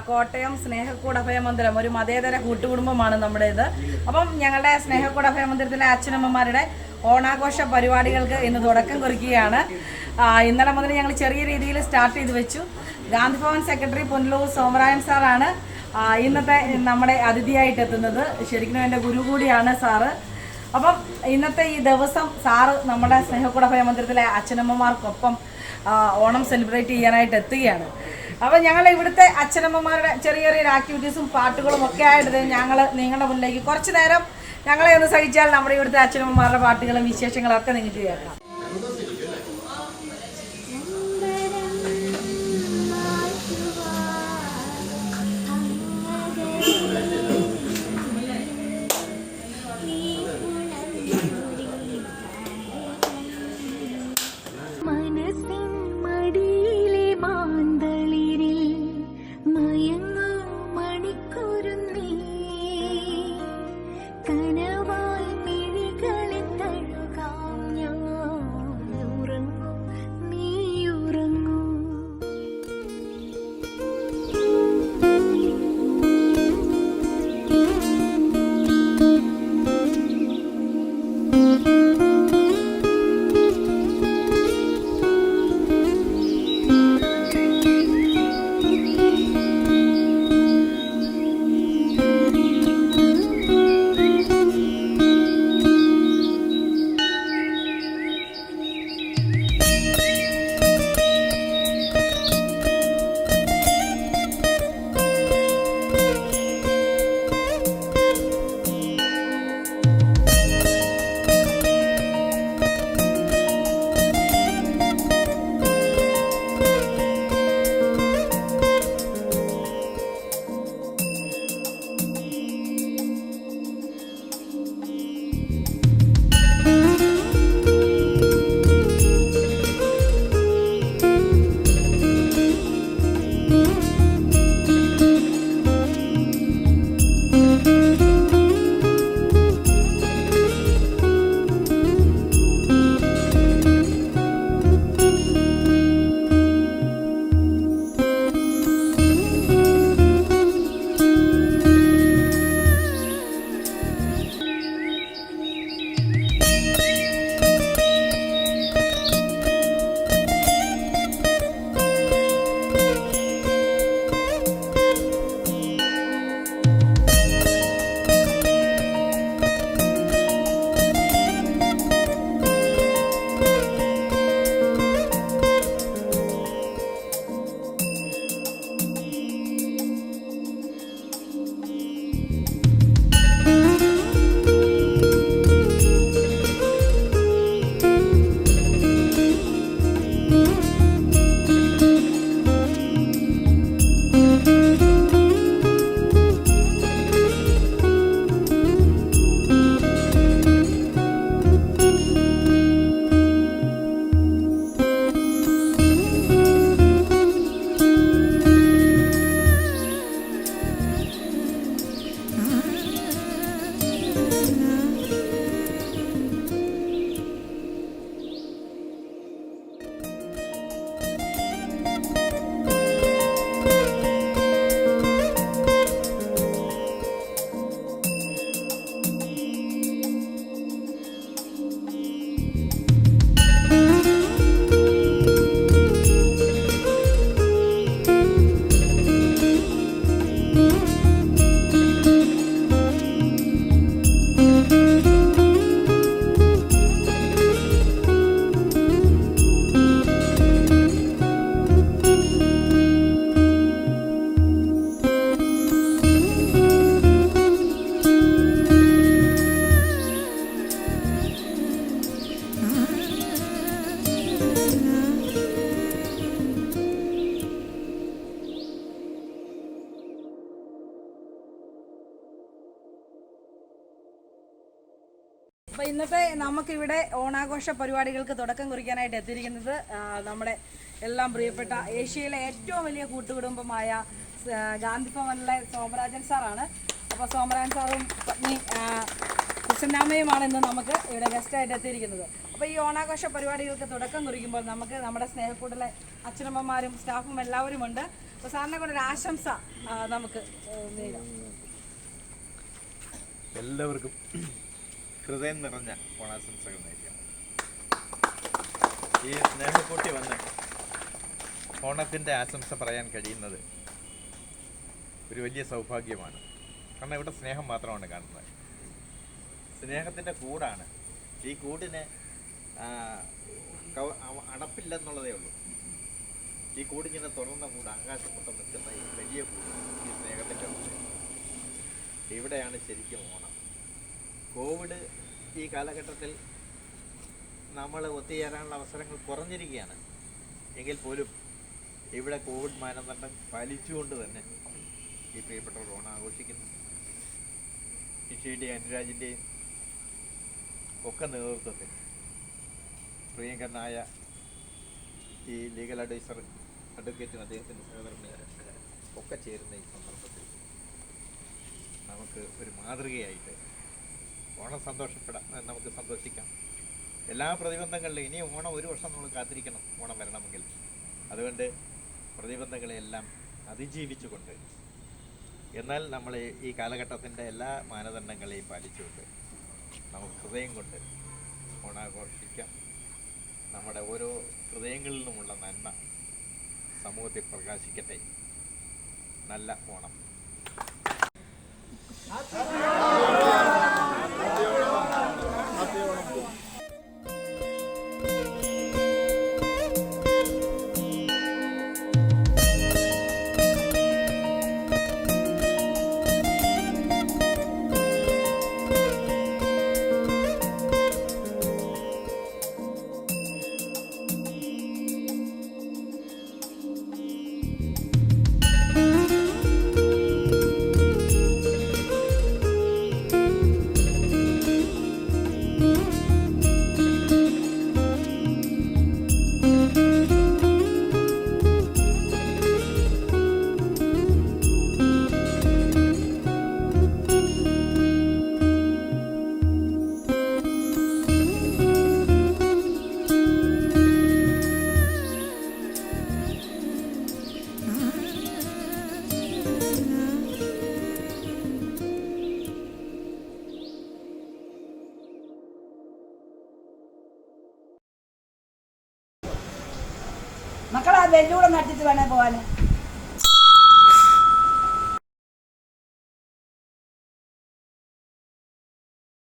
കോട്ടയം സ്നേഹക്കൂട് അഭയമന്ദിരം ഒരു മതേതര കൂട്ടുകുടുംബമാണ് നമ്മുടേത്. അപ്പം ഞങ്ങളുടെ സ്നേഹക്കൂട് അഭയമന്ദിരത്തിലെ അച്ഛനമ്മമാരുടെ ഓണാഘോഷ പരിപാടികൾക്ക് ഇന്ന് തുടക്കം കുറിക്കുകയാണ്. ഇന്നലെ മുതൽ ഞങ്ങൾ ചെറിയ രീതിയിൽ സ്റ്റാർട്ട് ചെയ്ത് വെച്ചു. ഗാന്ധിഭവൻ സെക്രട്ടറി പൊന്നലൂർ സോമരായൻ സാറാണ് ഇന്നത്തെ നമ്മുടെ അതിഥിയായിട്ട് എത്തുന്നത്. ശരിക്കും എൻ്റെ ഗുരു കൂടിയാണ് സാറ്. അപ്പം ഇന്നത്തെ ഈ ദിവസം സാറ് നമ്മുടെ സ്നേഹക്കൂട് അഭയമന്ദിരത്തിലെ അച്ഛനമ്മമാർക്കൊപ്പം ഓണം സെലിബ്രേറ്റ് ചെയ്യാനായിട്ട് എത്തുകയാണ്. അപ്പോൾ ഞങ്ങൾ ഇവിടുത്തെ അച്ഛനമ്മമാരുടെ ചെറിയ ചെറിയൊരു ആക്ടിവിറ്റീസും പാട്ടുകളും ഒക്കെ ആയിട്ട് ഞങ്ങൾ നിങ്ങളുടെ മുന്നിലേക്ക് കുറച്ച് നേരം ഞങ്ങളെ ഒന്ന് സഹിച്ചാൽ നമ്മുടെ ഇവിടുത്തെ അച്ഛനമ്മമാരുടെ പാട്ടുകളും വിശേഷങ്ങളും ഒക്കെ നിങ്ങൾക്ക് കേൾക്കാം. ഇന്നത്തെ നമുക്കിവിടെ ഓണാഘോഷ പരിപാടികൾക്ക് തുടക്കം കുറിക്കാനായിട്ട് എത്തിയിരിക്കുന്നത് നമ്മുടെ എല്ലാം പ്രിയപ്പെട്ട ഏഷ്യയിലെ ഏറ്റവും വലിയ കൂട്ടുകുടുംബമായ ഗാന്ധി ഭവനിലെ സോമരാജൻ സാറാണ്. അപ്പോൾ സോമരാജൻ സാറും പത്നി കൃഷ്ണനാമയുമാണ് ഇന്ന് നമുക്ക് ഇവിടെ ഗസ്റ്റായിട്ട് എത്തിയിരിക്കുന്നത്. അപ്പോൾ ഈ ഓണാഘോഷ പരിപാടികൾക്ക് തുടക്കം കുറിക്കുമ്പോൾ നമുക്ക് നമ്മുടെ സ്നേഹക്കൂട്ടിലെ അച്ഛനമ്മമാരും സ്റ്റാഫും എല്ലാവരും ഉണ്ട്. അപ്പോൾ സാറിനെ കൊണ്ടൊരു ആശംസ നമുക്ക് നേടാം. എല്ലാവർക്കും ഹൃദയം നിറഞ്ഞ ഓണാശംസകൾ നേരിടാം. ഈ സ്നേഹക്കൂട്ടി വന്ന് ഓണത്തിൻ്റെ ആശംസ പറയാൻ കഴിയുന്നത് ഒരു വലിയ സൗഭാഗ്യമാണ്. കാരണം ഇവിടെ സ്നേഹം മാത്രമാണ് കാണുന്നത്. സ്നേഹത്തിൻ്റെ കൂടാണ്. ഈ കൂടിന് അടപ്പില്ലെന്നുള്ളതേ ഉള്ളൂ. ഈ കൂടിങ്ങനെ തുറന്ന കൂട്, ആകാശം മൊത്തം നിൽക്കുന്ന ഈ വലിയ കൂട് ഈ സ്നേഹത്തിൻ്റെ കൂട്. ഇവിടെയാണ് ശരിക്കും ഓണം. കോവിഡ് ഈ കാലഘട്ടത്തിൽ നമ്മൾ ഒത്തുചേരാനുള്ള അവസരങ്ങൾ കുറഞ്ഞിരിക്കുകയാണ്. എങ്കിൽ പോലും ഇവിടെ കോവിഡ് മാനദണ്ഡം പാലിച്ചുകൊണ്ട് തന്നെ ഈ പ്രിയപ്പെട്ടവർ ഓണം ആഘോഷിക്കുന്നു. നിഷയുടെയും അനുരാജിൻ്റെയും ഒക്കെ നേതൃത്വത്തിൽ പ്രിയങ്കരനായ ഈ ലീഗൽ അഡ്വൈസർ അഡ്വക്കേറ്റും അദ്ദേഹത്തിൻ്റെ സഹോദരന്മാരും ഒക്കെ ചേരുന്ന ഈ സന്ദർഭത്തിൽ നമുക്ക് ഒരു മാതൃകയായിട്ട് ഓണം നമുക്ക് സന്തോഷിക്കാം. എല്ലാ പ്രതിബന്ധങ്ങളിലും ഇനി ഓണം ഒരു വർഷം നമ്മൾ കാത്തിരിക്കണം ഓണം വരണമെങ്കിൽ. അതുകൊണ്ട് പ്രതിബന്ധങ്ങളെല്ലാം അതിജീവിച്ചുകൊണ്ട്, എന്നാൽ നമ്മൾ ഈ കാലഘട്ടത്തിൻ്റെ എല്ലാ മാനദണ്ഡങ്ങളെയും പാലിച്ചുകൊണ്ട് നമുക്ക് ഹൃദയം കൊണ്ട് ഓണാഘോഷിക്കാം. നമ്മുടെ ഓരോ ഹൃദയങ്ങളിൽ നിന്നുമുള്ള നന്മ സമൂഹത്തിൽ പ്രകാശിക്കട്ടെ. നല്ല ഓണം. മക്കളെ ബെല്ലൂടെ നട്ടിട്ട് വേണേ പോവാൻ.